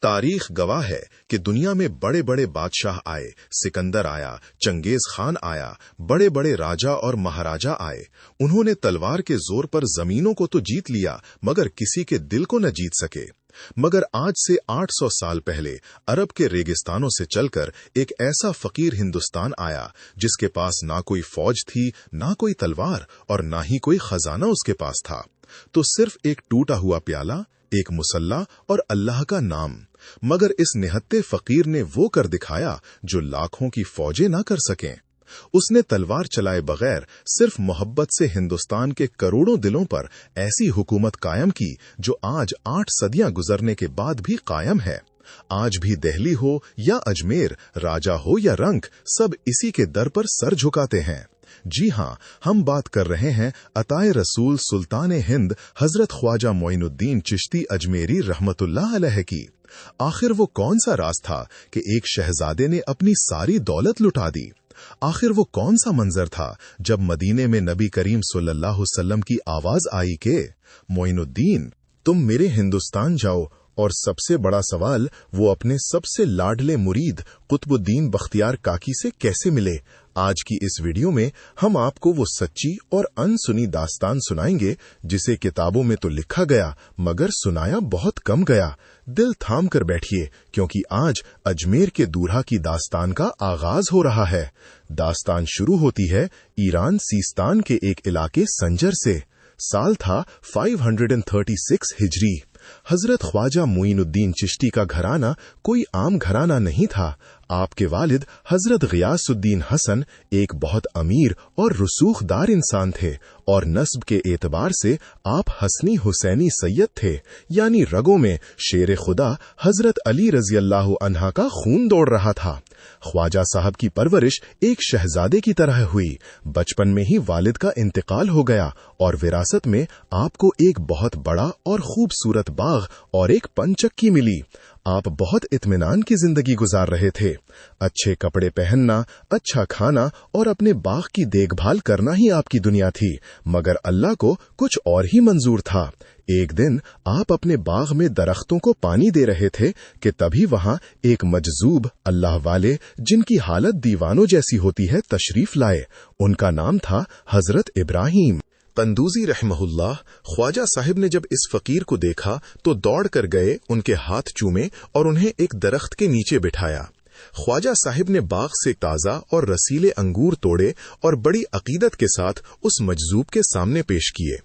तारीख गवाह है कि दुनिया में बड़े बड़े बादशाह आए, सिकंदर आया, चंगेज खान आया, बड़े बड़े राजा और महाराजा आए। उन्होंने तलवार के जोर पर जमीनों को तो जीत लिया, मगर किसी के दिल को न जीत सके। मगर आज से 800 साल पहले अरब के रेगिस्तानों से चलकर एक ऐसा फकीर हिंदुस्तान आया जिसके पास ना कोई फौज थी, ना कोई तलवार और ना ही कोई खजाना उसके पास था। तो सिर्फ एक टूटा हुआ प्याला, एक मुसल्ला और अल्लाह का नाम। मगर इस निहत्ते फकीर ने वो कर दिखाया जो लाखों की फौजें ना कर सकें। उसने तलवार चलाए बगैर सिर्फ मोहब्बत से हिंदुस्तान के करोड़ों दिलों पर ऐसी हुकूमत कायम की जो आज 8 सदियां गुजरने के बाद भी कायम है। आज भी दिल्ली हो या अजमेर, राजा हो या रंक, सब इसी के दर पर सर झुकाते हैं। जी हां, हम बात कर रहे हैं अताए रसूल सुल्तान हिंद हजरत ख्वाजा मोइनुद्दीन चिश्ती अजमेरी रहमतुल्लाह अलैह की। आखिर वो कौन सा राज था कि एक शहजादे ने अपनी सारी दौलत लुटा दी? आखिर वो कौन सा मंजर था जब मदीने में नबी करीम सल्लल्लाहु अलैहि वसल्लम की आवाज आई के मोइनुद्दीन तुम मेरे हिंदुस्तान जाओ। और सबसे बड़ा सवाल, वो अपने सबसे लाडले मुरीद कुतुबुद्दीन बख्तियार काकी से कैसे मिले? आज की इस वीडियो में हम आपको वो सच्ची और अनसुनी दास्तान सुनाएंगे जिसे किताबों में तो लिखा गया मगर सुनाया बहुत कम गया। दिल थाम कर बैठिए, क्योंकि आज अजमेर के दूल्हा की दास्तान का आगाज हो रहा है। दास्तान शुरू होती है ईरान सीस्तान के एक इलाके संजर से। साल था 536 हिजरी। हजरत ख्वाजा मोइनुद्दीन चिश्ती का घराना कोई आम घराना नहीं था। आपके वालिद हजरत गियासुद्दीन हसन एक बहुत अमीर और रसूखदार इंसान थे और नस्ब के एतबार से आप हसनी हुसैनी सैयद थे, यानी रगों में शेर खुदा हजरत अली रजी अल्लाह अन्हा का खून दौड़ रहा था। ख्वाजा साहब की परवरिश एक शहजादे की तरह हुई। बचपन में ही वालिद का इंतकाल हो गया और विरासत में आपको एक बहुत बड़ा और खूबसूरत बाग और एक पंचक्की मिली। आप बहुत इत्मीनान की जिंदगी गुजार रहे थे। अच्छे कपड़े पहनना, अच्छा खाना और अपने बाग की देखभाल करना ही आपकी दुनिया थी, मगर अल्लाह को कुछ और ही मंजूर था। एक दिन आप अपने बाग में दरख्तों को पानी दे रहे थे कि तभी वहां एक मजजूब अल्लाह वाले, जिनकी हालत दीवानों जैसी होती है, तशरीफ लाए। उनका नाम था हजरत इब्राहिम कंदूजी रहमहुल्लाह। ख्वाजा साहिब ने जब इस फकीर को देखा तो दौड़ कर गए, उनके हाथ चूमे और उन्हें एक दरख्त के नीचे बिठाया। ख्वाजा साहिब ने बाग से ताजा और रसीले अंगूर तोड़े और बड़ी अकीदत के साथ उस मजजूब के सामने पेश किए।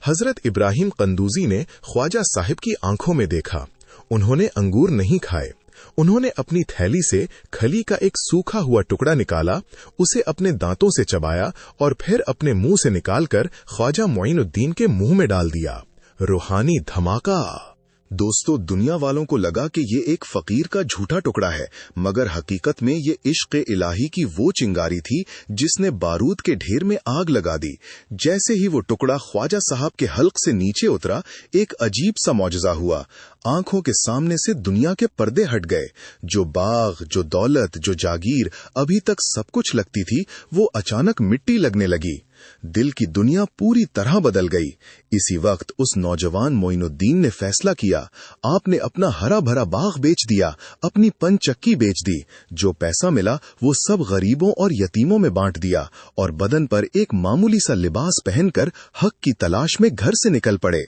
हजरत इब्राहिम कंदूजी ने ख्वाजा साहिब की आंखों में देखा। उन्होंने अंगूर नहीं खाए। उन्होंने अपनी थैली से खली का एक सूखा हुआ टुकड़ा निकाला, उसे अपने दांतों से चबाया और फिर अपने मुंह से निकालकर ख्वाजा मोइनुद्दीन के मुंह में डाल दिया। रूहानी धमाका। दोस्तों, दुनिया वालों को लगा कि ये एक फकीर का झूठा टुकड़ा है, मगर हकीकत में ये इश्क़ इलाही की वो चिंगारी थी जिसने बारूद के ढेर में आग लगा दी। जैसे ही वो टुकड़ा ख्वाजा साहब के हल्क से नीचे उतरा, एक अजीब सा मौजज़ा हुआ। आंखों के सामने से दुनिया के पर्दे हट गए। जो बाग, जो दौलत, जो जागीर अभी तक सब कुछ लगती थी, वो अचानक मिट्टी लगने लगी। दिल की दुनिया पूरी तरह बदल गई। इसी वक्त उस नौजवान मोइनुद्दीन ने फैसला किया। आपने अपना हरा भरा बाग बेच दिया, अपनी पंचक्की बेच दी। जो पैसा मिला वो सब गरीबों और यतीमों में बांट दिया और बदन पर एक मामूली सा लिबास पहनकर हक की तलाश में घर से निकल पड़े।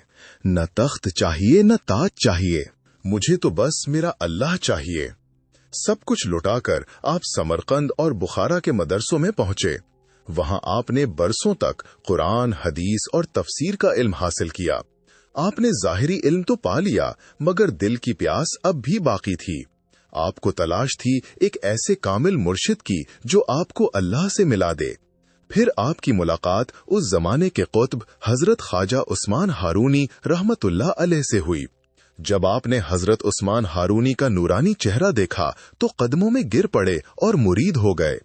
न तख्त चाहिए, न ताज चाहिए, मुझे तो बस मेरा अल्लाह चाहिए। सब कुछ लुटाकर आप समरकंद और बुखारा के मदरसों में पहुंचे। वहां आपने बरसों तक कुरान, हदीस और तफसीर का इल्म हासिल किया। आपने जाहिरी इल्म तो पा लिया, मगर दिल की प्यास अब भी बाकी थी। आपको तलाश थी एक ऐसे कामिल मुर्शिद की जो आपको अल्लाह से मिला दे। फिर आपकी मुलाकात उस जमाने के कुतुब हजरत ख्वाजा उस्मान हारूनी रहमतुल्लाह अलैह से हुई। जब आपने हजरत उस्मान हारूनी का नूरानी चेहरा देखा तो कदमों में गिर पड़े और मुरीद हो गए।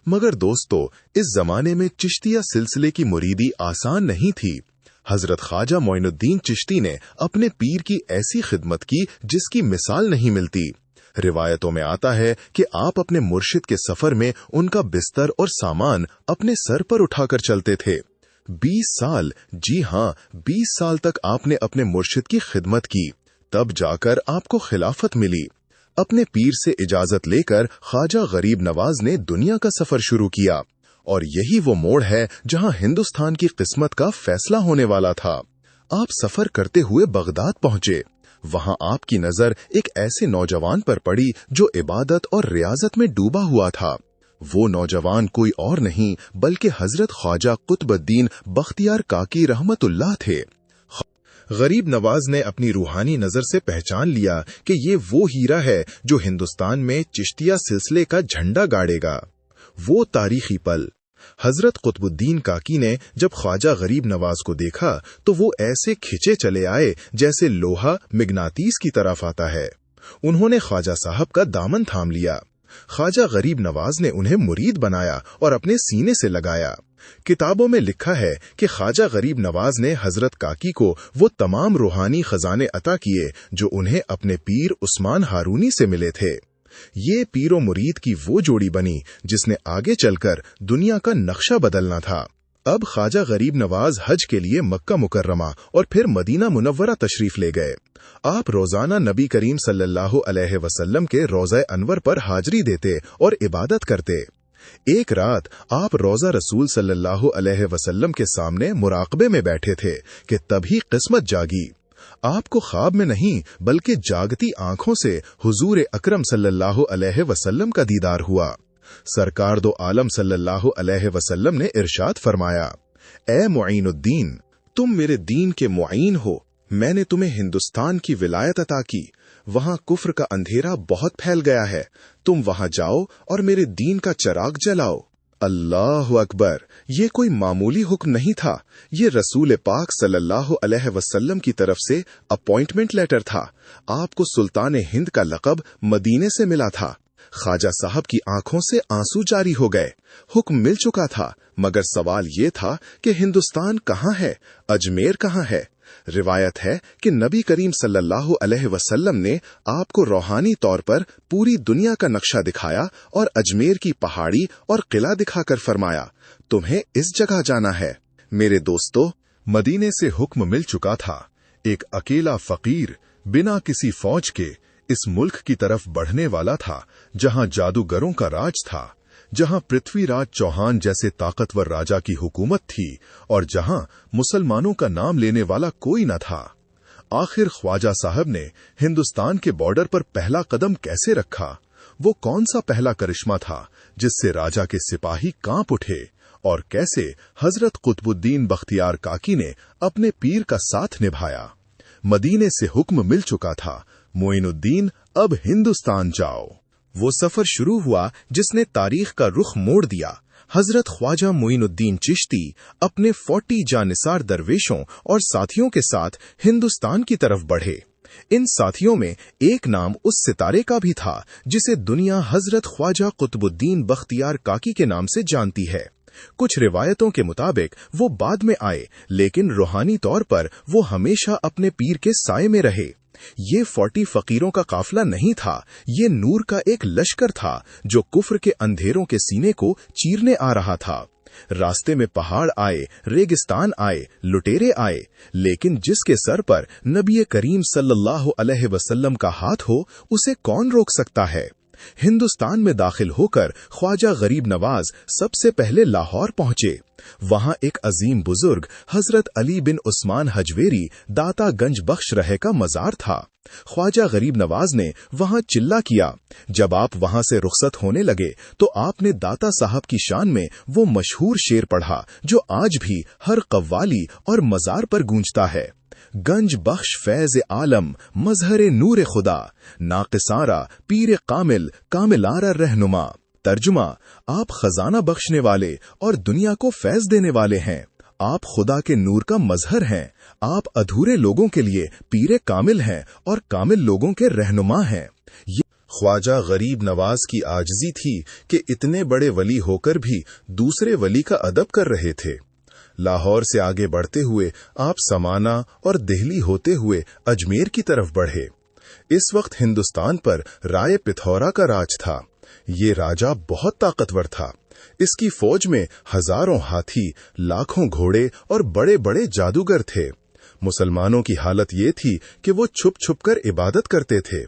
मगर दोस्तों, इस जमाने में चिश्तिया सिलसिले की मुरीदी आसान नहीं थी। हजरत ख्वाजा मोइनुद्दीन चिश्ती ने अपने पीर की ऐसी खिदमत की जिसकी मिसाल नहीं मिलती। रिवायतों में आता है कि आप अपने मुर्शिद के सफर में उनका बिस्तर और सामान अपने सर पर उठाकर चलते थे। 20 साल, जी हां, 20 साल तक आपने अपने मुर्शिद की खिदमत की। तब जाकर आपको खिलाफत मिली। अपने पीर से इजाजत लेकर ख्वाजा गरीब नवाज ने दुनिया का सफर शुरू किया, और यही वो मोड़ है जहां हिंदुस्तान की किस्मत का फैसला होने वाला था। आप सफर करते हुए बगदाद पहुंचे। वहां आपकी नजर एक ऐसे नौजवान पर पड़ी जो इबादत और रियाजत में डूबा हुआ था। वो नौजवान कोई और नहीं बल्कि हजरत ख्वाजा कुतुबुद्दीन बख्तियार काकी रहमतुल्लाह थे। गरीब नवाज ने अपनी रूहानी नजर से पहचान लिया कि ये वो हीरा है जो हिंदुस्तान में चिश्तिया सिलसिले का झंडा गाड़ेगा। वो तारीखी पल। हजरत कुतुबुद्दीन काकी ने जब ख्वाजा गरीब नवाज को देखा तो वो ऐसे खिंचे चले आए जैसे लोहा मिगनातीस की तरफ आता है। उन्होंने ख्वाजा साहब का दामन थाम लिया। ख्वाजा गरीब नवाज ने उन्हें मुरीद बनाया और अपने सीने से लगाया। किताबों में लिखा है कि ख्वाजा गरीब नवाज ने हजरत काकी को वो तमाम रूहानी खजाने अता किए जो उन्हें अपने पीर उस्मान हारूनी से मिले थे। ये पीरो मुरीद की वो जोड़ी बनी जिसने आगे चलकर दुनिया का नक्शा बदलना था। अब ख्वाजा गरीब नवाज हज के लिए मक्का मुकर्रमा और फिर मदीना मुनव्वरा तशरीफ ले गए। आप रोजाना नबी करीम सल्लल्लाहु अलैहि वसल्लम के रोज़ा अनवर पर हाजिरी देते और इबादत करते। एक रात आप रोज़ा रसूल सल्लल्लाहु अलैहि वसल्लम के सामने मुराकबे में बैठे थे कि तभी किस्मत जागी। आपको ख्वाब में नहीं बल्कि जागती आंखों से हुजूर अकरम सल्लल्लाहु अलैहि वसल्लम का दीदार हुआ। सरकार दो आलम सल्लल्लाहु अलैहि वसल्लम ने इरशाद फरमाया, ए मुईनुद्दीन, तुम मेरे दीन के मुईन हो। मैंने तुम्हें हिंदुस्तान की विलायत अता की। वहां कुफ्र का अंधेरा बहुत फैल गया है। तुम वहां जाओ और मेरे दीन का चिराग जलाओ। अल्लाहु अकबर। ये कोई मामूली हुक्म नहीं था। ये रसूल पाक सल्लल्लाहु अलैहि वसल्लम की तरफ से अपॉइंटमेंट लेटर था। आपको सुल्तान हिंद का लक़ब मदीने से मिला था। ख्वाजा साहब की आंखों से आंसू जारी हो गए। हुक्म मिल चुका था, मगर सवाल ये था कि हिंदुस्तान कहाँ है, अजमेर कहाँ है। रिवायत है कि नबी करीम सल्लल्लाहु अलैहि वसल्लम ने आपको रूहानी तौर पर पूरी दुनिया का नक्शा दिखाया और अजमेर की पहाड़ी और किला दिखाकर फरमाया, तुम्हें इस जगह जाना है। मेरे दोस्तों, मदीने से हुक्म मिल चुका था। एक अकेला फकीर बिना किसी फौज के इस मुल्क की तरफ बढ़ने वाला था जहां जादूगरों का राज था, जहां पृथ्वीराज चौहान जैसे ताकतवर राजा की हुकूमत थी और जहां मुसलमानों का नाम लेने वाला कोई न था। आखिर ख्वाजा साहब ने हिंदुस्तान के बॉर्डर पर पहला कदम कैसे रखा? वो कौन सा पहला करिश्मा था जिससे राजा के सिपाही कांप उठे? और कैसे हजरत कुतुबुद्दीन बख्तियार काकी ने अपने पीर का साथ निभाया? मदीने से हुक्म मिल चुका था, मोइनुद्दीन अब हिंदुस्तान जाओ। वो सफर शुरू हुआ जिसने तारीख का रुख मोड़ दिया। हजरत ख्वाजा मोइनुद्दीन चिश्ती अपने 40 जानिसार दरवेशों और साथियों के साथ हिंदुस्तान की तरफ बढ़े। इन साथियों में एक नाम उस सितारे का भी था जिसे दुनिया हजरत ख्वाजा कुतुबुद्दीन बख्तियार काकी के नाम से जानती है। कुछ रिवायतों के मुताबिक वो बाद में आए, लेकिन रूहानी तौर पर वो हमेशा अपने पीर के साए में रहे। ये 40 फकीरों का काफिला नहीं था, ये नूर का एक लश्कर था जो कुफ्र के अंधेरों के सीने को चीरने आ रहा था। रास्ते में पहाड़ आए, रेगिस्तान आए, लुटेरे आए, लेकिन जिसके सर पर नबी करीम सल्लल्लाहु अलैहि वसल्लम का हाथ हो, उसे कौन रोक सकता है? हिंदुस्तान में दाखिल होकर ख्वाजा गरीब नवाज सबसे पहले लाहौर पहुंचे। वहां एक अजीम बुजुर्ग हजरत अली बिन उस्मान हजवेरी दाता गंज बख्श रहे का मजार था। ख्वाजा गरीब नवाज ने वहां चिल्ला किया। जब आप वहां से रुखसत होने लगे तो आपने दाता साहब की शान में वो मशहूर शेर पढ़ा जो आज भी हर कव्वाली और मजार पर गूंजता है। गंज बख्श फैज आलम मजहर नूर खुदा, नाक़िसारा पीर कामिल कामिलारा रहनुमा। तर्जुमा, आप खजाना बख्शने वाले और दुनिया को फैज देने वाले हैं। आप खुदा के नूर का मजहर हैं। आप अधूरे लोगों के लिए पीर कामिल हैं और कामिल लोगों के रहनुमा हैं। ख्वाजा गरीब नवाज की आजिज़ी थी कि इतने बड़े वली होकर भी दूसरे वली का अदब कर रहे थे। लाहौर से आगे बढ़ते हुए आप समाना और दिल्ली होते हुए अजमेर की तरफ बढ़े। इस वक्त हिंदुस्तान पर राय पिथौरा का राज था। ये राजा बहुत ताकतवर था। इसकी फौज में हजारों हाथी, लाखों घोड़े और बड़े बड़े जादूगर थे। मुसलमानों की हालत ये थी कि वो छुप छुप कर इबादत करते थे।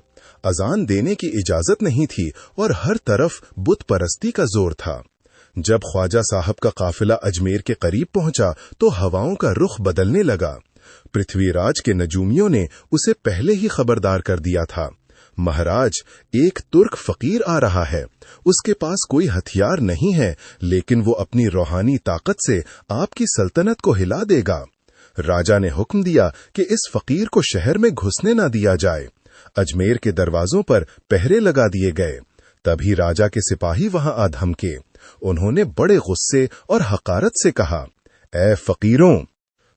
अजान देने की इजाजत नहीं थी और हर तरफ बुत परस्ती का जोर था। जब ख्वाजा साहब का काफिला अजमेर के करीब पहुंचा तो हवाओं का रुख बदलने लगा। पृथ्वीराज के नजूमियों ने उसे पहले ही खबरदार कर दिया था, महाराज, एक तुर्क फकीर आ रहा है। उसके पास कोई हथियार नहीं है, लेकिन वो अपनी रूहानी ताकत से आपकी सल्तनत को हिला देगा। राजा ने हुक्म दिया कि इस फकीर को शहर में घुसने न दिया जाए। अजमेर के दरवाजों पर पहरे लगा दिए गए। तभी राजा के सिपाही वहां आ धमके। उन्होंने बड़े गुस्से और हकारत से कहा, ऐ फकीरों,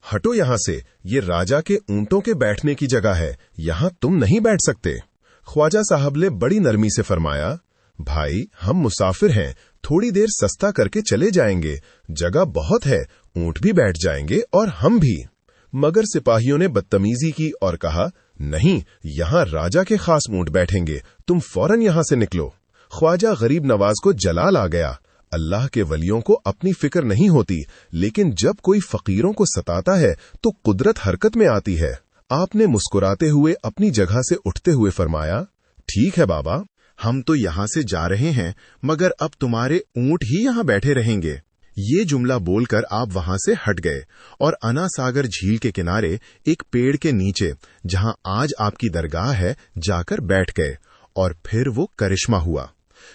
हटो यहां से, ये राजा के ऊंटों के बैठने की जगह है, यहां तुम नहीं बैठ सकते। ख्वाजा साहब ने बड़ी नरमी से फरमाया, भाई, हम मुसाफिर हैं, थोड़ी देर सस्ता करके चले जाएंगे, जगह बहुत है, ऊंट भी बैठ जाएंगे और हम भी। मगर सिपाहियों ने बदतमीजी की और कहा, नहीं, यहां राजा के खास ऊंट बैठेंगे, तुम फौरन यहां से निकलो। ख्वाजा गरीब नवाज को जलाल आ गया। अल्लाह के वलियों को अपनी फिक्र नहीं होती, लेकिन जब कोई फकीरों को सताता है तो कुदरत हरकत में आती है। आपने मुस्कुराते हुए अपनी जगह से उठते हुए फरमाया, ठीक है बाबा, हम तो यहां से जा रहे हैं, मगर अब तुम्हारे ऊंट ही यहां बैठे रहेंगे। ये जुमला बोलकर आप वहां से हट गए और अना सागर झील के किनारे एक पेड़ के नीचे, जहां आज आपकी दरगाह है, जाकर बैठ गए। और फिर वो करिश्मा हुआ।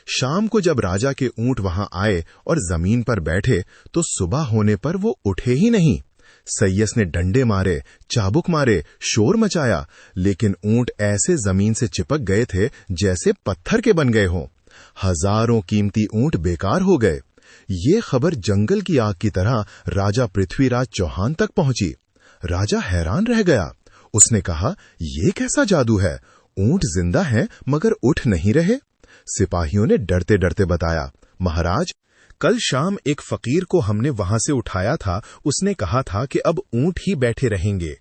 शाम को जब राजा के ऊंट वहां आए और जमीन पर बैठे तो सुबह होने पर वो उठे ही नहीं। सैयस ने डंडे मारे, चाबुक मारे, शोर मचाया, लेकिन ऊंट ऐसे जमीन से चिपक गए थे जैसे पत्थर के बन गए हों। हजारों कीमती ऊंट बेकार हो गए। ये खबर जंगल की आग की तरह राजा पृथ्वीराज चौहान तक पहुंची। राजा हैरान रह गया। उसने कहा, ये कैसा जादू है? ऊंट जिंदा हैं मगर उठ नहीं रहे। सिपाहियों ने डरते डरते बताया, महाराज, कल शाम एक फकीर को हमने वहां से उठाया था। उसने कहा था कि अब ऊंट ही बैठे रहेंगे।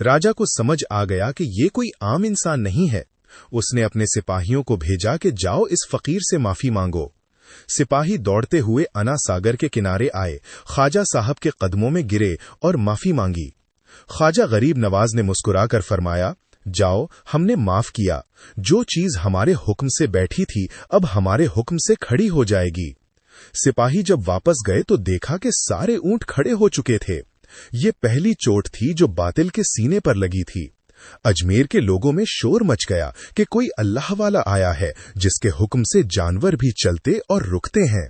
राजा को समझ आ गया कि ये कोई आम इंसान नहीं है। उसने अपने सिपाहियों को भेजा कि जाओ इस फकीर से माफी मांगो। सिपाही दौड़ते हुए अना सागर के किनारे आए, ख्वाजा साहब के कदमों में गिरे और माफी मांगी। ख्वाजा गरीब नवाज ने मुस्कुराकर फरमाया, जाओ, हमने माफ किया। जो चीज हमारे हुक्म से बैठी थी अब हमारे हुक्म से खड़ी हो जाएगी। सिपाही जब वापस गए तो देखा कि सारे ऊंट खड़े हो चुके थे। ये पहली चोट थी जो बातिल के सीने पर लगी थी। अजमेर के लोगों में शोर मच गया कि कोई अल्लाह वाला आया है जिसके हुक्म से जानवर भी चलते और रुकते हैं।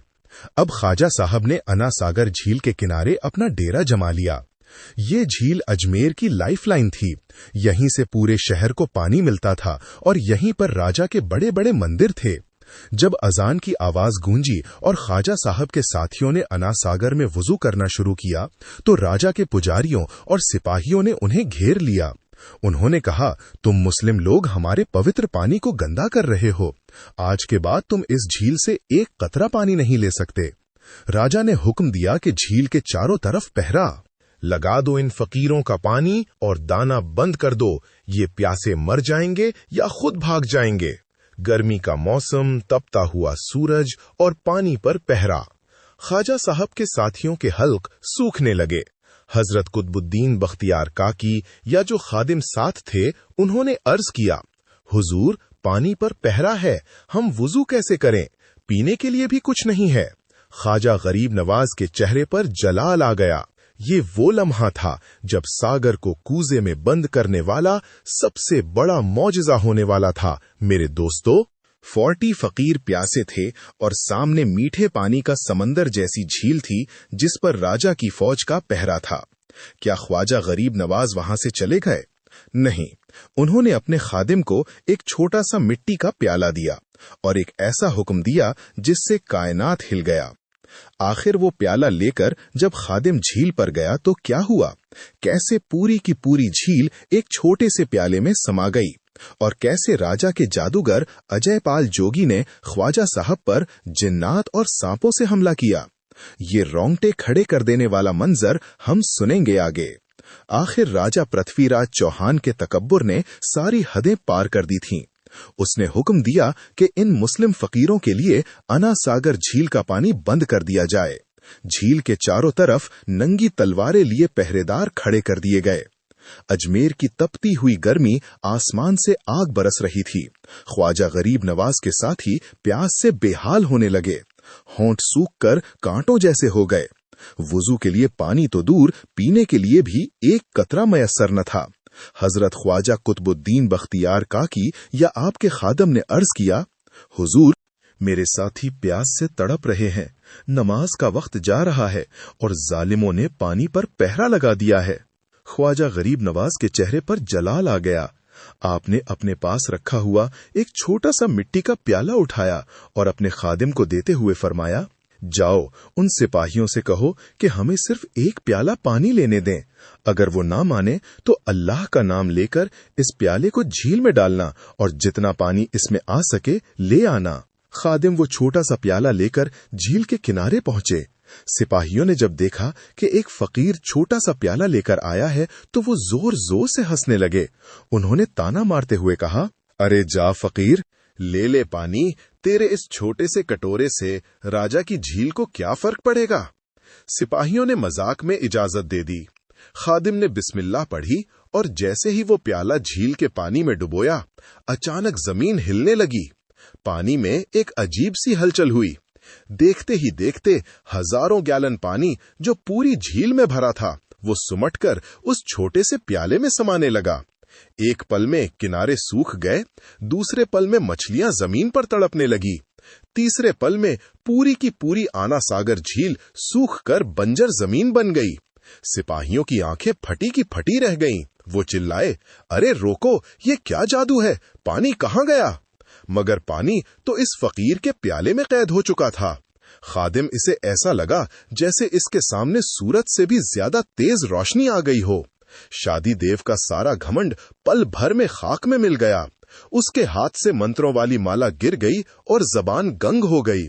अब ख्वाजा साहब ने अना सागर झील के किनारे अपना डेरा जमा लिया। ये झील अजमेर की लाइफलाइन थी। यहीं से पूरे शहर को पानी मिलता था और यहीं पर राजा के बड़े बड़े मंदिर थे। जब अजान की आवाज गूंजी और ख्वाजा साहब के साथियों ने अना सागर में वुजू करना शुरू किया तो राजा के पुजारियों और सिपाहियों ने उन्हें घेर लिया। उन्होंने कहा, तुम मुस्लिम लोग हमारे पवित्र पानी को गंदा कर रहे हो। आज के बाद तुम इस झील से एक कतरा पानी नहीं ले सकते। राजा ने हुक्म दिया कि झील के चारों तरफ पहरा लगा दो। इन फकीरों का पानी और दाना बंद कर दो। ये प्यासे मर जाएंगे या खुद भाग जाएंगे। गर्मी का मौसम, तपता हुआ सूरज और पानी पर पहरा। ख्वाजा साहब के साथियों के हल्क सूखने लगे। हजरत कुतुबुद्दीन बख्तियार काकी या जो खादिम साथ थे, उन्होंने अर्ज किया, हुजूर, पानी पर पहरा है, हम वुजू कैसे करें? पीने के लिए भी कुछ नहीं है। ख्वाजा गरीब नवाज के चेहरे पर जलाल आ गया। ये वो लम्हा था जब सागर को कूजे में बंद करने वाला सबसे बड़ा मौजज़ा होने वाला था। मेरे दोस्तों, 40 फकीर प्यासे थे और सामने मीठे पानी का समंदर जैसी झील थी जिस पर राजा की फौज का पहरा था। क्या ख्वाजा गरीब नवाज वहां से चले गए? नहीं, उन्होंने अपने खादिम को एक छोटा सा मिट्टी का प्याला दिया और एक ऐसा हुक्म दिया जिससे कायनात हिल गया। आखिर वो प्याला लेकर जब खादिम झील पर गया तो क्या हुआ? कैसे पूरी की पूरी झील एक छोटे से प्याले में समा गई और कैसे राजा के जादूगर अजयपाल जोगी ने ख्वाजा साहब पर जिन्नात और सांपों से हमला किया। ये रोंगटे खड़े कर देने वाला मंजर हम सुनेंगे आगे। आखिर राजा पृथ्वीराज चौहान के तकब्बुर ने सारी हदें पार कर दी थीं। उसने हुक्म दिया कि इन मुस्लिम फकीरों के लिए अना सागर झील का पानी बंद कर दिया जाए। झील के चारों तरफ नंगी तलवारें लिए पहरेदार खड़े कर दिए गए। अजमेर की तपती हुई गर्मी आसमान से आग बरस रही थी। ख्वाजा गरीब नवाज के साथी प्यास से बेहाल होने लगे। होंठ सूख कर कांटों जैसे हो गए। वुजू के लिए पानी तो दूर, पीने के लिए भी एक कतरा मयस्सर न था। हजरत ख्वाजा कुतुबुद्दीन बख्तियार काकी या आपके खादम ने अर्ज किया, हुजूर, मेरे साथी प्यास से तड़प रहे हैं। नमाज का वक्त जा रहा है और जालिमों ने पानी पर पहरा लगा दिया है। ख्वाजा गरीब नवाज के चेहरे पर जलाल आ गया। आपने अपने पास रखा हुआ एक छोटा सा मिट्टी का प्याला उठाया और अपने खादिम को देते हुए फरमाया, जाओ उन सिपाहियों से कहो कि हमें सिर्फ एक प्याला पानी लेने दें। अगर वो ना माने तो अल्लाह का नाम लेकर इस प्याले को झील में डालना और जितना पानी इसमें आ सके ले आना। खादिम वो छोटा सा प्याला लेकर झील के किनारे पहुंचे। सिपाहियों ने जब देखा कि एक फकीर छोटा सा प्याला लेकर आया है तो वो जोर जोर से हंसने लगे। उन्होंने ताना मारते हुए कहा, अरे जा फकीर, ले ले पानी, तेरे इस छोटे से कटोरे से राजा की झील को क्या फर्क पड़ेगा। सिपाहियों ने मजाक में इजाजत दे दी। खादिम ने बिस्मिल्लाह पढ़ी और जैसे ही वो प्याला झील के पानी में डुबोया, अचानक जमीन हिलने लगी। पानी में एक अजीब सी हलचल हुई। देखते ही देखते हजारों गैलन पानी जो पूरी झील में भरा था वो सुमटकर उस छोटे से प्याले में समाने लगा। एक पल में किनारे सूख गए, दूसरे पल में मछलियां जमीन पर तड़पने लगी, तीसरे पल में पूरी की पूरी आना सागर झील सूख कर बंजर जमीन बन गई। सिपाहियों की आंखें फटी की फटी रह गईं। वो चिल्लाए, अरे रोको, ये क्या जादू है, पानी कहाँ गया। मगर पानी तो इस फकीर के प्याले में कैद हो चुका था। खादिम इसे ऐसा लगा जैसे इसके सामने सूरज से भी ज्यादा तेज रोशनी आ गई हो। शादी देव का सारा घमंड पल भर में खाक में मिल गया। उसके हाथ से मंत्रों वाली माला गिर गई और जबान गंग हो गई।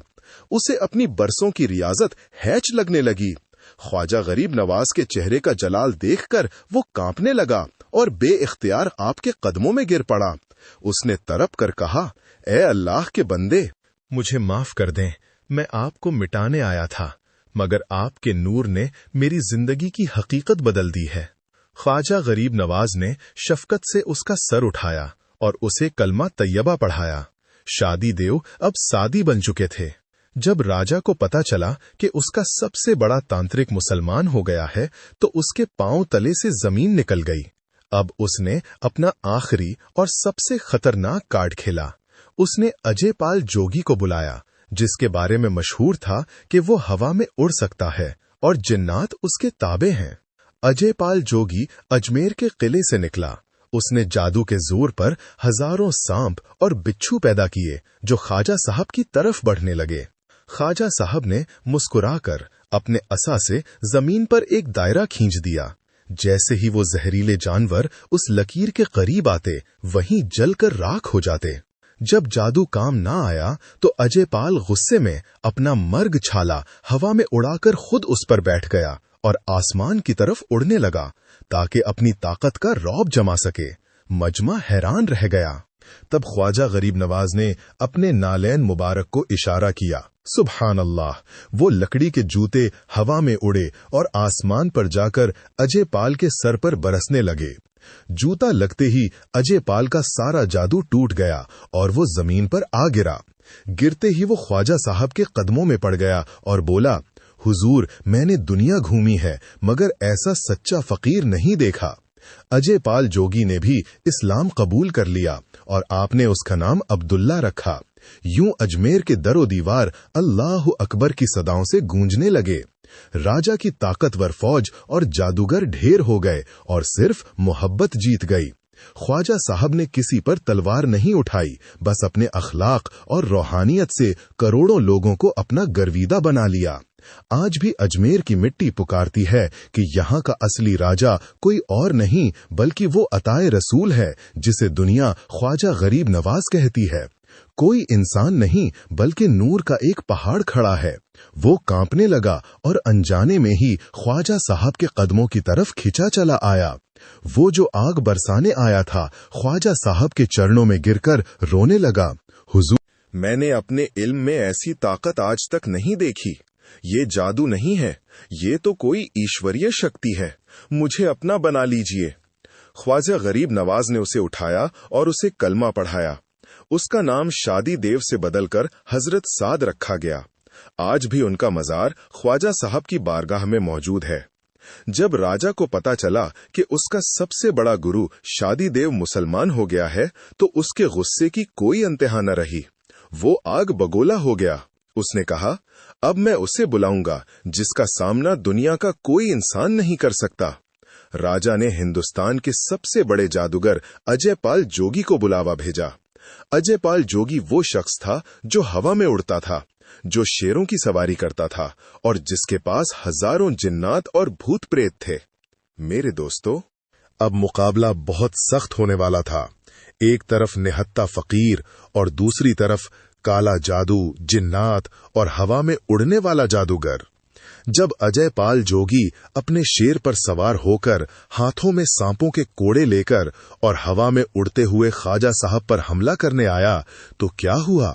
उसे अपनी बरसों की रियाजत हैच लगने लगी। ख्वाजा गरीब नवाज के चेहरे का जलाल देखकर वो कांपने लगा और बेइख्तियार आपके कदमों में गिर पड़ा। उसने तड़प कर कहा, ए अल्लाह के बंदे, मुझे माफ कर दें, मैं आपको मिटाने आया था, मगर आपके नूर ने मेरी जिंदगी की हकीकत बदल दी है। ख्वाजा गरीब नवाज ने शफकत से उसका सर उठाया और उसे कलमा तैयबा पढ़ाया। शादी देव अब सादी बन चुके थे। जब राजा को पता चला कि उसका सबसे बड़ा तांत्रिक मुसलमान हो गया है तो उसके पांव तले से जमीन निकल गई। अब उसने अपना आखिरी और सबसे खतरनाक कार्ड खेला। उसने अजयपाल जोगी को बुलाया, जिसके बारे में मशहूर था कि वो हवा में उड़ सकता है और जिन्नात उसके ताबे हैं। अजयपाल जोगी अजमेर के किले से निकला। उसने जादू के जोर पर हजारों सांप और बिच्छू पैदा किए जो ख्वाजा साहब की तरफ बढ़ने लगे। ख्वाजा साहब ने मुस्कुराकर अपने असा से जमीन पर एक दायरा खींच दिया। जैसे ही वो जहरीले जानवर उस लकीर के करीब आते, वहीं जलकर राख हो जाते। जब जादू काम ना आया तो अजयपाल गुस्से में अपना मर्ग छाला हवा में उड़ाकर खुद उस पर बैठ गया और आसमान की तरफ उड़ने लगा ताकि अपनी ताकत का रौब जमा सके। मजमा हैरान रह गया। तब ख्वाजा गरीब नवाज ने अपने नालैन मुबारक को इशारा किया। सुभान अल्लाह, वो लकड़ी के जूते हवा में उड़े और आसमान पर जाकर अजयपाल के सर पर बरसने लगे। जूता लगते ही अजयपाल का सारा जादू टूट गया और वो जमीन पर आ गिरा। गिरते ही वो ख्वाजा साहब के कदमों में पड़ गया और बोला, हुजूर, मैंने दुनिया घूमी है मगर ऐसा सच्चा फकीर नहीं देखा। अजयपाल जोगी ने भी इस्लाम कबूल कर लिया और आपने उसका नाम अब्दुल्ला रखा। यूं अजमेर के दरो दीवार अल्लाह अकबर की सदाओं से गूंजने लगे। राजा की ताकतवर फौज और जादूगर ढेर हो गए और सिर्फ मोहब्बत जीत गई। ख्वाजा साहब ने किसी पर तलवार नहीं उठाई, बस अपने अखलाक और रूहानियत से करोड़ों लोगों को अपना गर्विदा बना लिया। आज भी अजमेर की मिट्टी पुकारती है कि यहाँ का असली राजा कोई और नहीं बल्कि वो अताए रसूल है, जिसे दुनिया ख्वाजा गरीब नवाज कहती है। कोई इंसान नहीं बल्कि नूर का एक पहाड़ खड़ा है। वो कांपने लगा और अनजाने में ही ख्वाजा साहब के कदमों की तरफ खिंचा चला आया। वो जो आग बरसाने आया था, ख्वाजा साहब के चरणों में गिरकर रोने लगा। हुजूर, मैंने अपने इल्म में ऐसी ताकत आज तक नहीं देखी। ये जादू नहीं है, ये तो कोई ईश्वरीय शक्ति है। मुझे अपना बना लीजिए। ख्वाजा गरीब नवाज ने उसे उठाया और उसे कलमा पढ़ाया। उसका नाम शादी देव से बदलकर हजरत साद रखा गया। आज भी उनका मजार ख्वाजा साहब की बारगाह में मौजूद है। जब राजा को पता चला कि उसका सबसे बड़ा गुरु शादी देव मुसलमान हो गया है, तो उसके गुस्से की कोई इंतहा न रही। वो आग बगोला हो गया। उसने कहा, अब मैं उसे बुलाऊंगा जिसका सामना दुनिया का कोई इंसान नहीं कर सकता। राजा ने हिंदुस्तान के सबसे बड़े जादूगर अजय पाल जोगी को बुलावा भेजा। अजय पाल जोगी वो शख्स था जो हवा में उड़ता था, जो शेरों की सवारी करता था और जिसके पास हजारों जिन्नात और भूत प्रेत थे। मेरे दोस्तों, अब मुकाबला बहुत सख्त होने वाला था। एक तरफ निहत्ता फकीर और दूसरी तरफ काला जादू, जिन्नात और हवा में उड़ने वाला जादूगर। जब अजय पाल जोगी अपने शेर पर सवार होकर, हाथों में सांपों के कोड़े लेकर और हवा में उड़ते हुए ख्वाजा साहब पर हमला करने आया, तो क्या हुआ?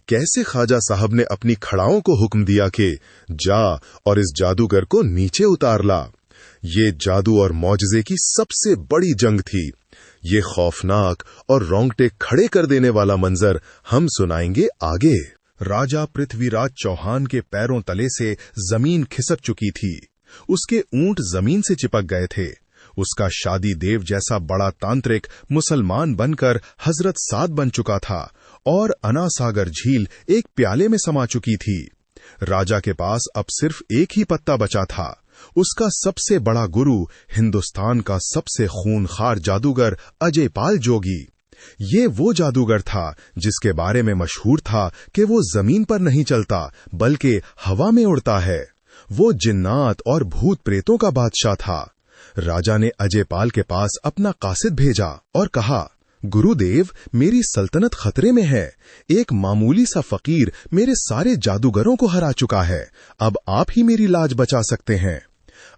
कैसे ख्वाजा साहब ने अपनी खड़ाओं को हुक्म दिया कि जा और इस जादूगर को नीचे उतार ला। ये जादू और मौजज़े की सबसे बड़ी जंग थी। ये खौफनाक और रोंगटे खड़े कर देने वाला मंजर हम सुनाएंगे आगे। राजा पृथ्वीराज चौहान के पैरों तले से जमीन खिसक चुकी थी। उसके ऊंट जमीन से चिपक गए थे। उसका शादी देव जैसा बड़ा तांत्रिक मुसलमान बनकर हजरत साद बन चुका था और अनासागर झील एक प्याले में समा चुकी थी। राजा के पास अब सिर्फ एक ही पत्ता बचा था। उसका सबसे बड़ा गुरु, हिंदुस्तान का सबसे खूनखार जादूगर अजय पाल जोगी। ये वो जादूगर था जिसके बारे में मशहूर था कि वो जमीन पर नहीं चलता बल्कि हवा में उड़ता है। वो जिन्नात और भूत प्रेतों का बादशाह था। राजा ने अजय पाल के पास अपना कासिद भेजा और कहा, गुरुदेव, मेरी सल्तनत खतरे में है। एक मामूली सा फकीर मेरे सारे जादूगरों को हरा चुका है। अब आप ही मेरी लाज बचा सकते हैं।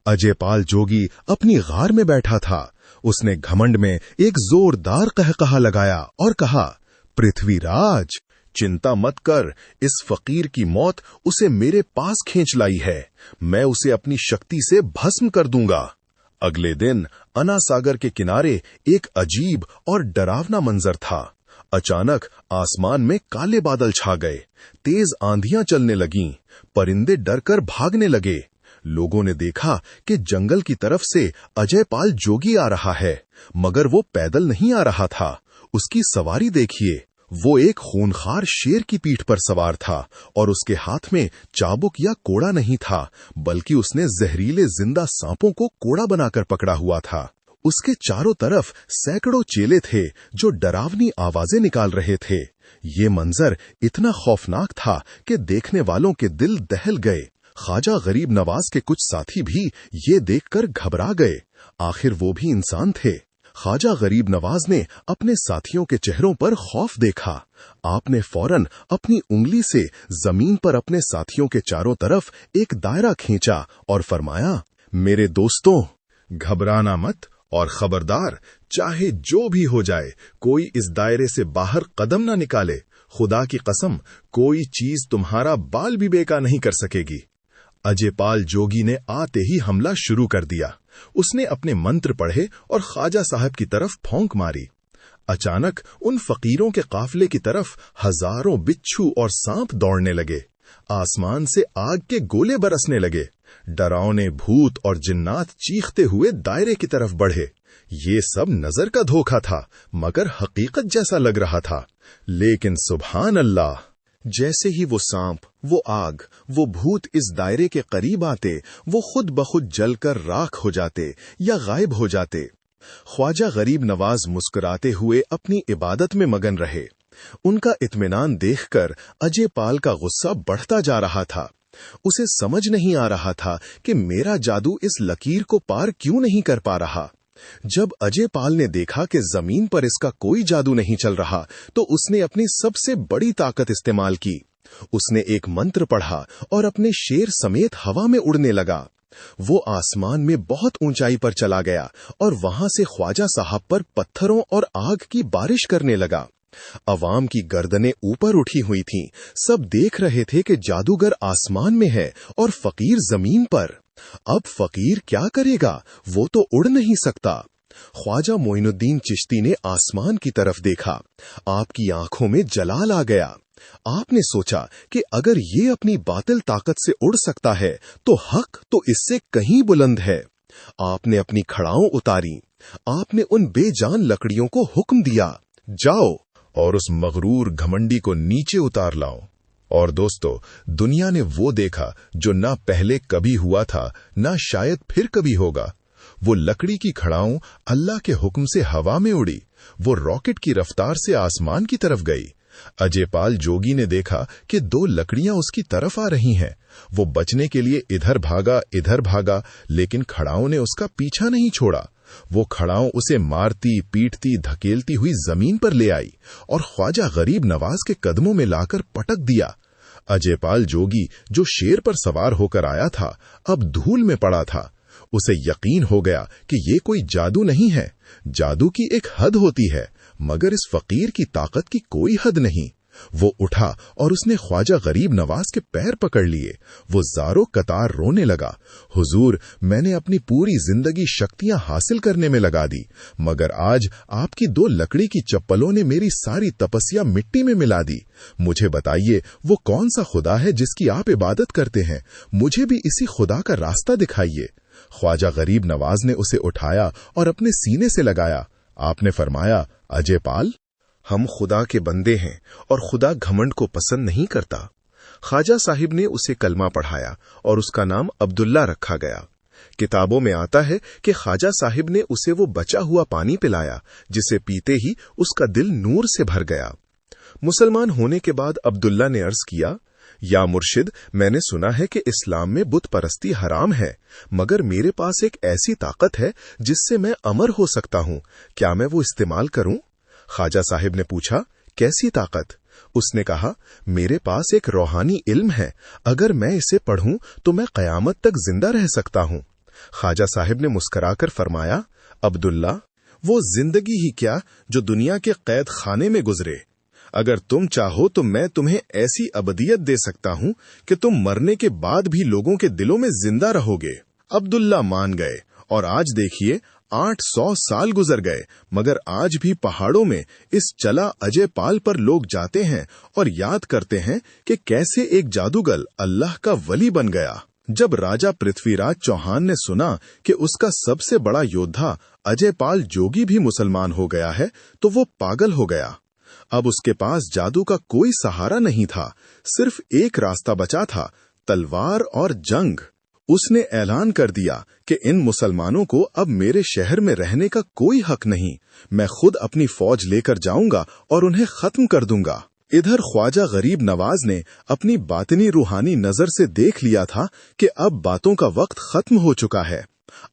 अजय पाल जोगी अपनी गार में बैठा था। उसने घमंड में एक जोरदार कहकहा लगाया और कहा, पृथ्वीराज, चिंता मत कर। इस फकीर की मौत उसे मेरे पास खींच लाई है। मैं उसे अपनी शक्ति से भस्म कर दूंगा। अगले दिन अनासागर के किनारे एक अजीब और डरावना मंजर था। अचानक आसमान में काले बादल छा गए। तेज आंधियां चलने लगीं। परिंदे डरकर भागने लगे। लोगों ने देखा कि जंगल की तरफ से अजय पाल जोगी आ रहा है, मगर वो पैदल नहीं आ रहा था। उसकी सवारी देखिए। वो एक खूनखार शेर की पीठ पर सवार था और उसके हाथ में चाबुक या कोड़ा नहीं था, बल्कि उसने जहरीले जिंदा सांपों को कोड़ा बनाकर पकड़ा हुआ था। उसके चारों तरफ सैकड़ों चेले थे जो डरावनी आवाजें निकाल रहे थे। ये मंजर इतना खौफनाक था कि देखने वालों के दिल दहल गए। ख्वाजा गरीब नवाज के कुछ साथी भी ये देखकर घबरा गए। आखिर वो भी इंसान थे। ख्वाजा गरीब नवाज ने अपने साथियों के चेहरों पर खौफ देखा। आपने फौरन अपनी उंगली से जमीन पर अपने साथियों के चारों तरफ एक दायरा खींचा और फरमाया, मेरे दोस्तों, घबराना मत और खबरदार, चाहे जो भी हो जाए, कोई इस दायरे से बाहर कदम ना निकाले। खुदा की कसम, कोई चीज तुम्हारा बाल भी बेका नहीं कर सकेगी। अजय पाल जोगी ने आते ही हमला शुरू कर दिया। उसने अपने मंत्र पढ़े और ख्वाजा साहब की तरफ फौंक मारी। अचानक उन फकीरों के काफिले की तरफ हजारों बिच्छू और सांप दौड़ने लगे। आसमान से आग के गोले बरसने लगे। डरावने भूत और जिन्नात चीखते हुए दायरे की तरफ बढ़े। ये सब नजर का धोखा था, मगर हकीकत जैसा लग रहा था। लेकिन सुभान अल्लाह, जैसे ही वो सांप, वो आग, वो भूत इस दायरे के करीब आते, वो खुद बखुद जलकर राख हो जाते या गायब हो जाते। ख्वाजा गरीब नवाज मुस्कुराते हुए अपनी इबादत में मगन रहे। उनका इत्मीनान देखकर अजय पाल का गुस्सा बढ़ता जा रहा था। उसे समझ नहीं आ रहा था कि मेरा जादू इस लकीर को पार क्यों नहीं कर पा रहा। जब अजय पाल ने देखा कि जमीन पर इसका कोई जादू नहीं चल रहा, तो उसने अपनी सबसे बड़ी ताकत इस्तेमाल की। उसने एक मंत्र पढ़ा और अपने शेर समेत हवा में उड़ने लगा। वो आसमान में बहुत ऊंचाई पर चला गया और वहां से ख्वाजा साहब पर पत्थरों और आग की बारिश करने लगा। अवाम की गर्दनें ऊपर उठी हुई थीं। सब देख रहे थे कि जादूगर आसमान में है और फकीर जमीन पर। अब फकीर क्या करेगा? वो तो उड़ नहीं सकता। ख्वाजा मोइनुद्दीन चिश्ती ने आसमान की तरफ देखा। आपकी आंखों में जलाल आ गया। आपने सोचा कि अगर ये अपनी बातिल ताकत से उड़ सकता है तो हक तो इससे कहीं बुलंद है। आपने अपनी खड़ाओं उतारी। आपने उन बेजान लकड़ियों को हुक्म दिया, जाओ और उस मगरूर घमंडी को नीचे उतार लाओ। और दोस्तों, दुनिया ने वो देखा जो ना पहले कभी हुआ था, ना शायद फिर कभी होगा। वो लकड़ी की खड़ाओं अल्लाह के हुक्म से हवा में उड़ी। वो रॉकेट की रफ्तार से आसमान की तरफ गई। अजयपाल जोगी ने देखा कि 2 लकड़ियां उसकी तरफ आ रही हैं। वो बचने के लिए इधर भागा, लेकिन खड़ाओं ने उसका पीछा नहीं छोड़ा। वो खड़ाओं उसे मारती, पीटती, धकेलती हुई जमीन पर ले आई और ख्वाजा गरीब नवाज के कदमों में लाकर पटक दिया। अजयपाल जोगी, जो शेर पर सवार होकर आया था, अब धूल में पड़ा था। उसे यकीन हो गया कि ये कोई जादू नहीं है। जादू की एक हद होती है, मगर इस फकीर की ताकत की कोई हद नहीं। वो उठा और उसने ख्वाजा गरीब नवाज के पैर पकड़ लिए। वो ज़ारो कतार रोने लगा, हुजूर, मैंने अपनी पूरी जिंदगी शक्तियां हासिल करने में लगा दी, मगर आज आपकी 2 लकड़ी की चप्पलों ने मेरी सारी तपस्या मिट्टी में मिला दी। मुझे बताइए, वो कौन सा खुदा है जिसकी आप इबादत करते हैं? मुझे भी इसी खुदा का रास्ता दिखाइए। ख्वाजा गरीब नवाज ने उसे उठाया और अपने सीने से लगाया। आपने फरमाया, अजयपाल, हम खुदा के बंदे हैं और खुदा घमंड को पसंद नहीं करता। ख्वाजा साहिब ने उसे कलमा पढ़ाया और उसका नाम अब्दुल्ला रखा गया। किताबों में आता है कि ख्वाजा साहिब ने उसे वो बचा हुआ पानी पिलाया जिसे पीते ही उसका दिल नूर से भर गया। मुसलमान होने के बाद अब्दुल्ला ने अर्ज किया, या मुर्शिद, मैंने सुना है कि इस्लाम में बुत परस्ती हराम है, मगर मेरे पास एक ऐसी ताकत है जिससे मैं अमर हो सकता हूँ। क्या मैं वो इस्तेमाल करूं? ख्वाजा साहिब ने पूछा, कैसी ताकत? उसने कहा, मेरे पास एक रूहानी इल्म है, अगर मैं इसे पढ़ूं तो मैं कयामत तक जिंदा रह सकता हूं। ख्वाजा साहिब ने मुस्कुराकर फरमाया, अब्दुल्ला, वो जिंदगी ही क्या जो दुनिया के कैद खाने में गुजरे। अगर तुम चाहो तो मैं तुम्हें ऐसी अबदियत दे सकता हूं कि तुम मरने के बाद भी लोगों के दिलों में जिंदा रहोगे। अब्दुल्ला मान गए और आज देखिए 800 साल गुजर गए, मगर आज भी पहाड़ों में इस चला अजयपाल पर लोग जाते हैं और याद करते हैं कि कैसे एक जादूगर अल्लाह का वली बन गया। जब राजा पृथ्वीराज चौहान ने सुना कि उसका सबसे बड़ा योद्धा अजयपाल जोगी भी मुसलमान हो गया है, तो वो पागल हो गया। अब उसके पास जादू का कोई सहारा नहीं था, सिर्फ एक रास्ता बचा था, तलवार और जंग। उसने ऐलान कर दिया कि इन मुसलमानों को अब मेरे शहर में रहने का कोई हक नहीं। मैं खुद अपनी फौज लेकर जाऊंगा और उन्हें खत्म कर दूंगा। इधर ख्वाजा गरीब नवाज ने अपनी बातिनी रूहानी नजर से देख लिया था कि अब बातों का वक्त खत्म हो चुका है।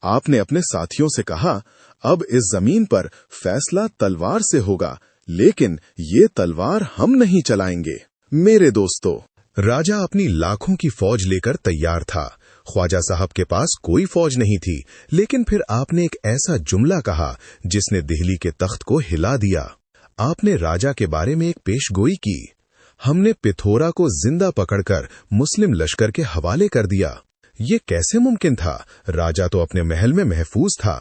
आपने अपने साथियों से कहा, अब इस जमीन पर फैसला तलवार से होगा, लेकिन ये तलवार हम नहीं चलाएंगे। मेरे दोस्तों, राजा अपनी लाखों की फौज लेकर तैयार था। ख्वाजा साहब के पास कोई फौज नहीं थी, लेकिन फिर आपने एक ऐसा जुमला कहा जिसने दिल्ली के तख्त को हिला दिया। आपने राजा के बारे में एक पेशगोई की। हमने पिथौरा को जिंदा पकड़कर मुस्लिम लश्कर के हवाले कर दिया। ये कैसे मुमकिन था? राजा तो अपने महल में महफूज था।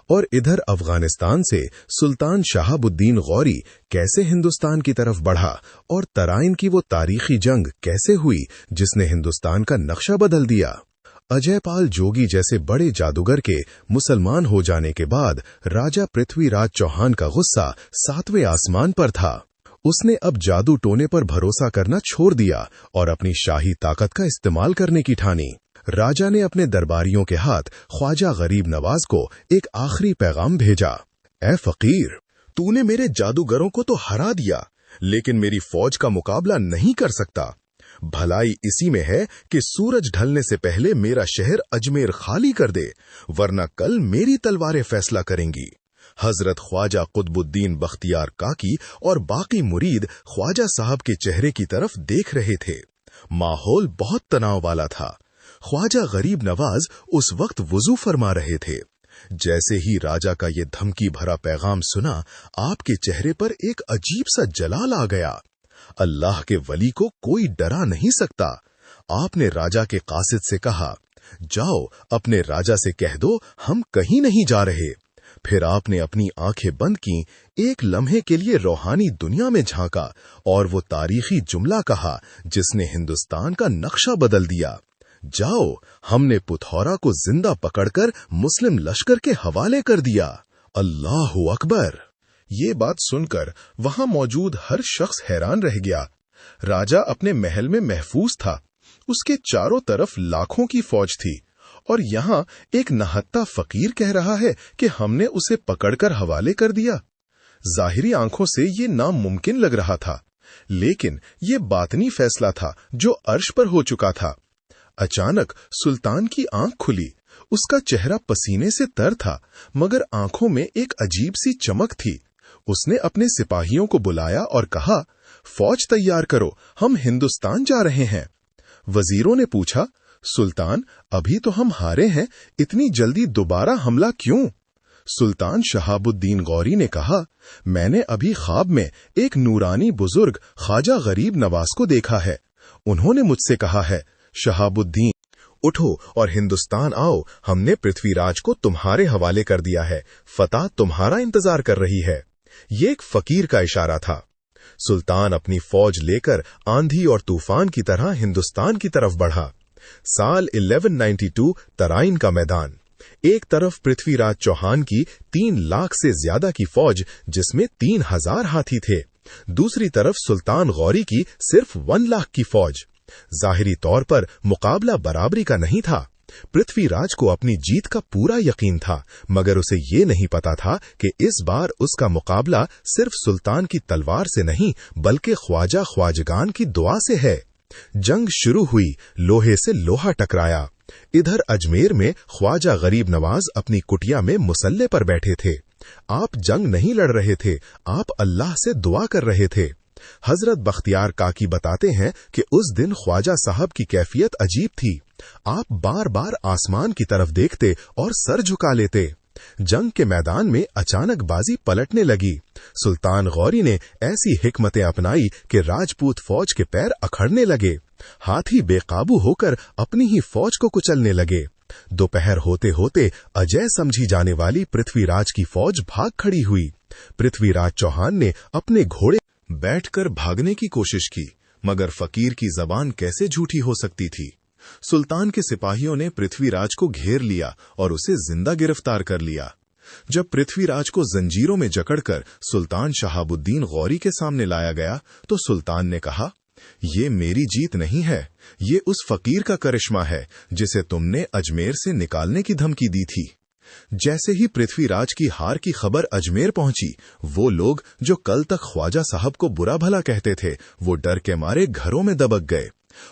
और इधर अफगानिस्तान से सुल्तान शहाबुद्दीन गौरी कैसे हिंदुस्तान की तरफ बढ़ा और तराइन की वो तारीखी जंग कैसे हुई जिसने हिंदुस्तान का नक्शा बदल दिया। अजयपाल जोगी जैसे बड़े जादूगर के मुसलमान हो जाने के बाद राजा पृथ्वीराज चौहान का गुस्सा 7वें आसमान पर था। उसने अब जादू टोने पर भरोसा करना छोड़ दिया और अपनी शाही ताकत का इस्तेमाल करने की ठानी। राजा ने अपने दरबारियों के हाथ ख्वाजा गरीब नवाज को एक आखिरी पैगाम भेजा। ए फकीर, तूने मेरे जादूगरों को तो हरा दिया, लेकिन मेरी फौज का मुकाबला नहीं कर सकता। भलाई इसी में है कि सूरज ढलने से पहले मेरा शहर अजमेर खाली कर दे, वरना कल मेरी तलवारें फैसला करेंगी। हजरत ख्वाजा कुतुबुद्दीन बख्तियार काकी और बाकी मुरीद ख्वाजा साहब के चेहरे की तरफ देख रहे थे। माहौल बहुत तनाव वाला था। ख्वाजा गरीब नवाज उस वक्त वुजू फरमा रहे थे। जैसे ही राजा का ये धमकी भरा पैगाम सुना, आपके चेहरे पर एक अजीब सा जलाल आ गया। अल्लाह के वली को कोई डरा नहीं सकता। आपने राजा के कासिद से कहा, जाओ अपने राजा से कह दो हम कहीं नहीं जा रहे। फिर आपने अपनी आंखें बंद की, एक लम्हे के लिए रूहानी दुनिया में झांका और वो तारीखी जुमला कहा जिसने हिंदुस्तान का नक्शा बदल दिया। जाओ, हमने पुथौरा को जिंदा पकड़कर मुस्लिम लश्कर के हवाले कर दिया। अल्लाहु अकबर। ये बात सुनकर वहां मौजूद हर शख्स हैरान रह गया। राजा अपने महल में महफूज था, उसके चारों तरफ लाखों की फौज थी, और यहाँ एक नहत्ता फकीर कह रहा है कि हमने उसे पकड़कर हवाले कर दिया। जाहिरी आंखों से ये नामुमकिन लग रहा था, लेकिन ये बातनी फैसला था जो अर्श पर हो चुका था। अचानक सुल्तान की आंख खुली। उसका चेहरा पसीने से तर था, मगर आंखों में एक अजीब सी चमक थी। उसने अपने सिपाहियों को बुलाया और कहा, फौज तैयार करो, हम हिंदुस्तान जा रहे हैं। वजीरों ने पूछा, सुल्तान, अभी तो हम हारे हैं, इतनी जल्दी दोबारा हमला क्यों? सुल्तान शहाबुद्दीन गौरी ने कहा, मैंने अभी ख्वाब में एक नूरानी बुजुर्ग ख्वाजा गरीब नवाज को देखा है। उन्होंने मुझसे कहा है, शहाबुद्दीन उठो और हिंदुस्तान आओ, हमने पृथ्वीराज को तुम्हारे हवाले कर दिया है, फतह तुम्हारा इंतजार कर रही है। ये एक फकीर का इशारा था। सुल्तान अपनी फौज लेकर आंधी और तूफान की तरह हिंदुस्तान की तरफ बढ़ा। साल 1192 तराइन का मैदान। एक तरफ पृथ्वीराज चौहान की 3 लाख से ज्यादा की फौज, जिसमें 3000 हाथी थे। दूसरी तरफ सुल्तान गौरी की सिर्फ 1 लाख की फौज। जाहिरी तौर पर मुकाबला बराबरी का नहीं था। पृथ्वीराज को अपनी जीत का पूरा यकीन था, मगर उसे ये नहीं पता था कि इस बार उसका मुकाबला सिर्फ सुल्तान की तलवार से नहीं, बल्कि ख्वाजा ख्वाजगान की दुआ से है। जंग शुरू हुई, लोहे से लोहा टकराया। इधर अजमेर में ख्वाजा गरीब नवाज अपनी कुटिया में मुसल्ले पर बैठे थे। आप जंग नहीं लड़ रहे थे, आप अल्लाह से दुआ कर रहे थे। हजरत बख्तियार काकी बताते हैं कि उस दिन ख्वाजा साहब की कैफियत अजीब थी। आप बार बार आसमान की तरफ देखते और सर झुका लेते। जंग के मैदान में अचानक बाजी पलटने लगी। सुल्तान गौरी ने ऐसी हिकमतें अपनाई कि राजपूत फौज के पैर अखड़ने लगे। हाथी बेकाबू होकर अपनी ही फौज को कुचलने लगे। दोपहर होते होते अजय समझी जाने वाली पृथ्वीराज की फौज भाग खड़ी हुई। पृथ्वीराज चौहान ने अपने घोड़े बैठकर भागने की कोशिश की, मगर फकीर की जबान कैसे झूठी हो सकती थी। सुल्तान के सिपाहियों ने पृथ्वीराज को घेर लिया और उसे जिंदा गिरफ्तार कर लिया। जब पृथ्वीराज को जंजीरों में जकड़कर सुल्तान शहाबुद्दीन गौरी के सामने लाया गया, तो सुल्तान ने कहा, ये मेरी जीत नहीं है, ये उस फकीर का करिश्मा है जिसे तुमने अजमेर से निकालने की धमकी दी थी। जैसे ही पृथ्वीराज की हार की खबर अजमेर पहुंची, वो लोग जो कल तक ख्वाजा साहब को बुरा भला कहते थे, वो डर के मारे घरों में दबक गए।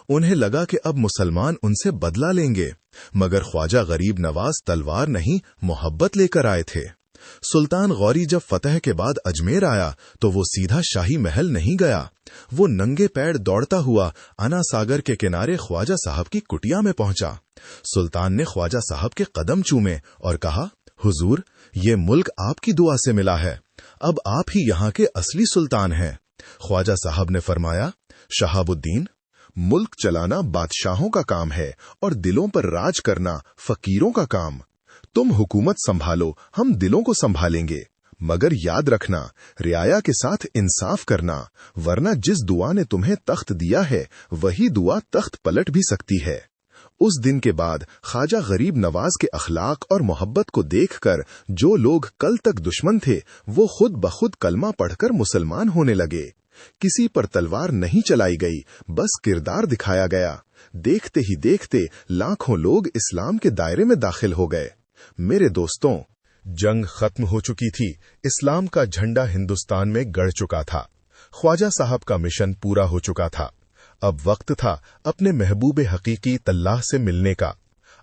उन्हें लगा कि अब मुसलमान उनसे बदला लेंगे, मगर ख्वाजा गरीब नवाज तलवार नहीं, मोहब्बत लेकर आए थे। सुल्तान गौरी जब फतह के बाद अजमेर आया, तो वो सीधा शाही महल नहीं गया। वो नंगे पैर दौड़ता हुआ अना सागर के किनारे ख्वाजा साहब की कुटिया में पहुंचा। सुल्तान ने ख्वाजा साहब के कदम चूमे और कहा, हुजूर, ये मुल्क आपकी दुआ से मिला है, अब आप ही यहाँ के असली सुल्तान हैं। ख्वाजा साहब ने फरमाया, शहाबुद्दीन, मुल्क चलाना बादशाहों का काम है और दिलों पर राज करना फकीरों का काम। तुम हुकूमत संभालो, हम दिलों को संभालेंगे, मगर याद रखना, रियाया के साथ इंसाफ करना, वरना जिस दुआ ने तुम्हें तख्त दिया है, वही दुआ तख्त पलट भी सकती है। उस दिन के बाद ख्वाजा गरीब नवाज के अखलाक और मोहब्बत को देखकर जो लोग कल तक दुश्मन थे, वो खुद बखुद कलमा पढ़कर मुसलमान होने लगे। किसी पर तलवार नहीं चलाई गई, बस किरदार दिखाया गया। देखते ही देखते लाखों लोग इस्लाम के दायरे में दाखिल हो गए। मेरे दोस्तों, जंग खत्म हो चुकी थी, इस्लाम का झंडा हिंदुस्तान में गड़ चुका था। ख्वाजा साहब का मिशन पूरा हो चुका था। अब वक्त था अपने महबूब हकीकी तल्लाह से मिलने का।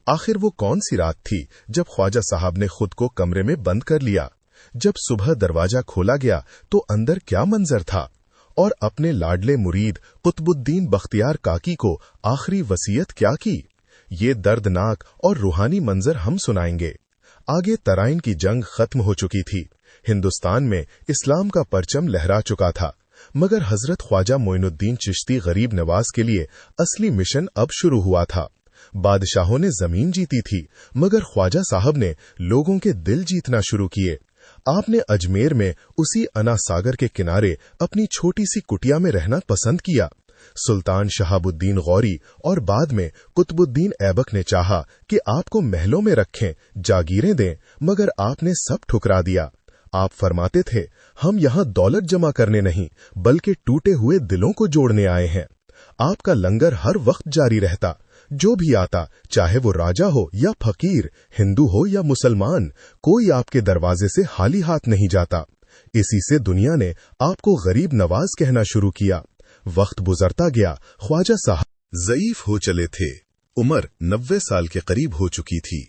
आखिर वो कौन सी रात थी जब ख्वाजा साहब ने खुद को कमरे में बंद कर लिया? जब सुबह दरवाजा खोला गया तो अंदर क्या मंजर था? और अपने लाडले मुरीद कुतुबुद्दीन बख्तियार काकी को आखिरी वसीयत क्या की? ये दर्दनाक और रूहानी मंजर हम सुनाएंगे। आगे तराइन की जंग खत्म हो चुकी थी। हिंदुस्तान में इस्लाम का परचम लहरा चुका था, मगर हजरत ख्वाजा मोइनुद्दीन चिश्ती गरीब नवाज के लिए असली मिशन अब शुरू हुआ था। बादशाहों ने जमीन जीती थी, मगर ख्वाजा साहब ने लोगों के दिल जीतना शुरू किए। आपने अजमेर में उसी अना सागर के किनारे अपनी छोटी सी कुटिया में रहना पसंद किया। सुल्तान शहाबुद्दीन गौरी और बाद में कुतुबुद्दीन ऐबक ने चाहा कि आपको महलों में रखें, जागीरें दें, मगर आपने सब ठुकरा दिया। आप फरमाते थे, हम यहाँ दौलत जमा करने नहीं बल्कि टूटे हुए दिलों को जोड़ने आए हैं। आपका लंगर हर वक्त जारी रहता। जो भी आता, चाहे वो राजा हो या फकीर, हिंदू हो या मुसलमान, कोई आपके दरवाजे से खाली हाथ नहीं जाता। इसी से दुनिया ने आपको गरीब नवाज कहना शुरू किया। वक्त गुजरता गया, ख्वाजा साहब ज़ईफ हो चले थे। उम्र 90 साल के करीब हो चुकी थी।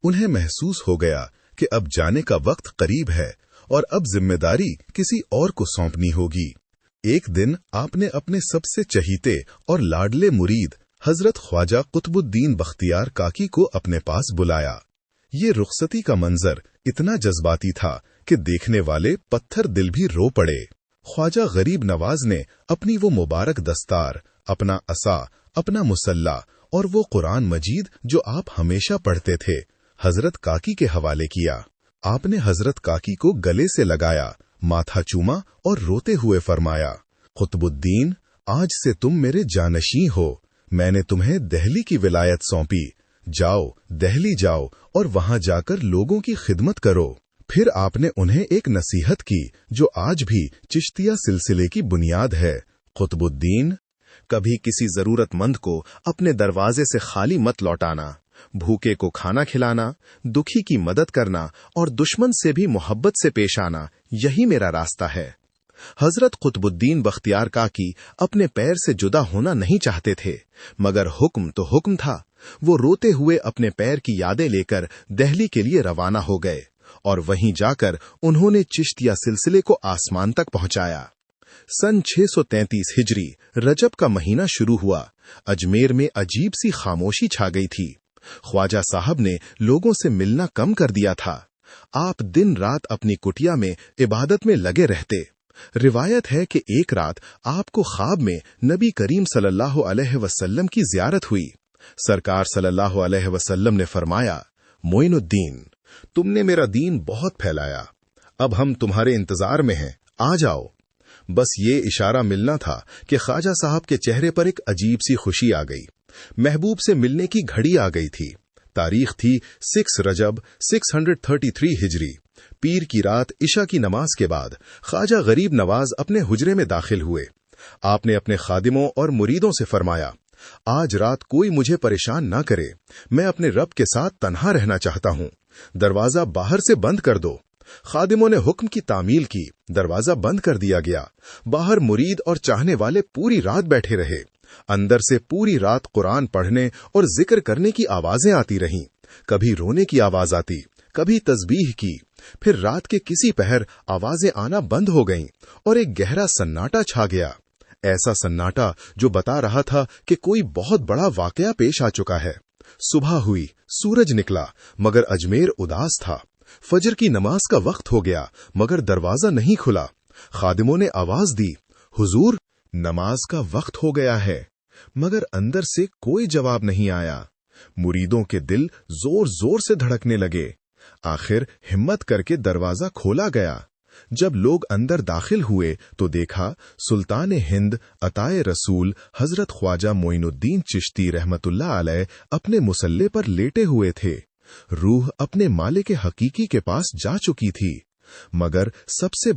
उन्हें महसूस हो गया कि अब जाने का वक्त करीब है और अब जिम्मेदारी किसी और को सौंपनी होगी। एक दिन आपने अपने सबसे चहीते और लाडले मुरीद हजरत ख्वाजा कुतुबुद्दीन बख्तियार काकी को अपने पास बुलाया। ये रुखसती का मंजर इतना जज्बाती था कि देखने वाले पत्थर दिल भी रो पड़े। ख्वाजा गरीब नवाज ने अपनी वो मुबारक दस्तार, अपना असा, अपना मुसल्ला और वो कुरान मजीद जो आप हमेशा पढ़ते थे, हजरत काकी के हवाले किया। आपने हजरत काकी को गले से लगाया, माथा चूमा और रोते हुए फरमाया, कुतुबुद्दीन, आज से तुम मेरे जानशी हो। मैंने तुम्हें दहली की विलायत सौंपी। जाओ, दहली जाओ और वहां जाकर लोगों की खिदमत करो। फिर आपने उन्हें एक नसीहत की जो आज भी चिश्तिया सिलसिले की बुनियाद है। कुतुबुद्दीन, कभी किसी जरूरतमंद को अपने दरवाजे से खाली मत लौटाना। भूखे को खाना खिलाना, दुखी की मदद करना और दुश्मन से भी मोहब्बत से पेश आना, यही मेरा रास्ता है। हजरत कुतुबुद्दीन बख्तियार काकी अपने पैर से जुदा होना नहीं चाहते थे, मगर हुक्म तो हुक्म था। वो रोते हुए अपने पैर की यादें लेकर दहली के लिए रवाना हो गए और वहीं जाकर उन्होंने चिश्तिया सिलसिले को आसमान तक पहुंचाया। सन 633 हिजरी रजब का महीना शुरू हुआ। अजमेर में अजीब सी खामोशी छा गई थी। ख्वाजा साहब ने लोगों से मिलना कम कर दिया था। आप दिन रात अपनी कुटिया में इबादत में लगे रहते। रिवायत है कि एक रात आपको ख्वाब में नबी करीम सल्लल्लाहु अलैहि वसल्लम की ज़ियारत हुई। सरकार सल्लल्लाहु अलैहि वसल्लम ने फरमाया, मोइनुद्दीन, तुमने मेरा दीन बहुत फैलाया, अब हम तुम्हारे इंतजार में हैं, आ जाओ। बस ये इशारा मिलना था कि ख्वाजा साहब के चेहरे पर एक अजीब सी खुशी आ गई। महबूब से मिलने की घड़ी आ गई थी। तारीख थी 6 रजब 633 हिजरी। पीर की रात इशा की नमाज के बाद ख्वाजा गरीब नवाज अपने हुजरे में दाखिल हुए। आपने अपने खादिमों और मुरीदों से फरमाया, आज रात कोई मुझे परेशान ना करे, मैं अपने रब के साथ तन्हा रहना चाहता हूँ। दरवाजा बाहर से बंद कर दो। खादिमों ने हुक्म की तामील की। दरवाजा बंद कर दिया गया। बाहर मुरीद और चाहने वाले पूरी रात बैठे रहे। अंदर से पूरी रात कुरान पढ़ने और जिक्र करने की आवाजें आती रहीं। कभी रोने की आवाज आती, कभी तस्बीह की। फिर रात के किसी पहर आवाजें आना बंद हो गईं और एक गहरा सन्नाटा छा गया। ऐसा सन्नाटा जो बता रहा था कि कोई बहुत बड़ा वाकया पेश आ चुका है। सुबह हुई, सूरज निकला, मगर अजमेर उदास था। फजर की नमाज का वक्त हो गया, मगर दरवाजा नहीं खुला। खादिमों ने आवाज दी, हुजूर, नमाज का वक्त हो गया है, मगर अंदर से कोई जवाब नहीं आया। मुरीदों के दिल जोर जोर से धड़कने लगे। आखिर हिम्मत करके दरवाजा खोला गया। जब लोग अंदर दाखिल हुए तो देखा सुल्तान हिंद अताए रसूल हजरत ख्वाजा मोइनुद्दीन चिश्ती रहमतुल्लाह अलैह अपने मुसल्ले पर लेटे हुए थे। रूह अपने मालिक हकीकी के पास जा चुकी थी, मगर सबसे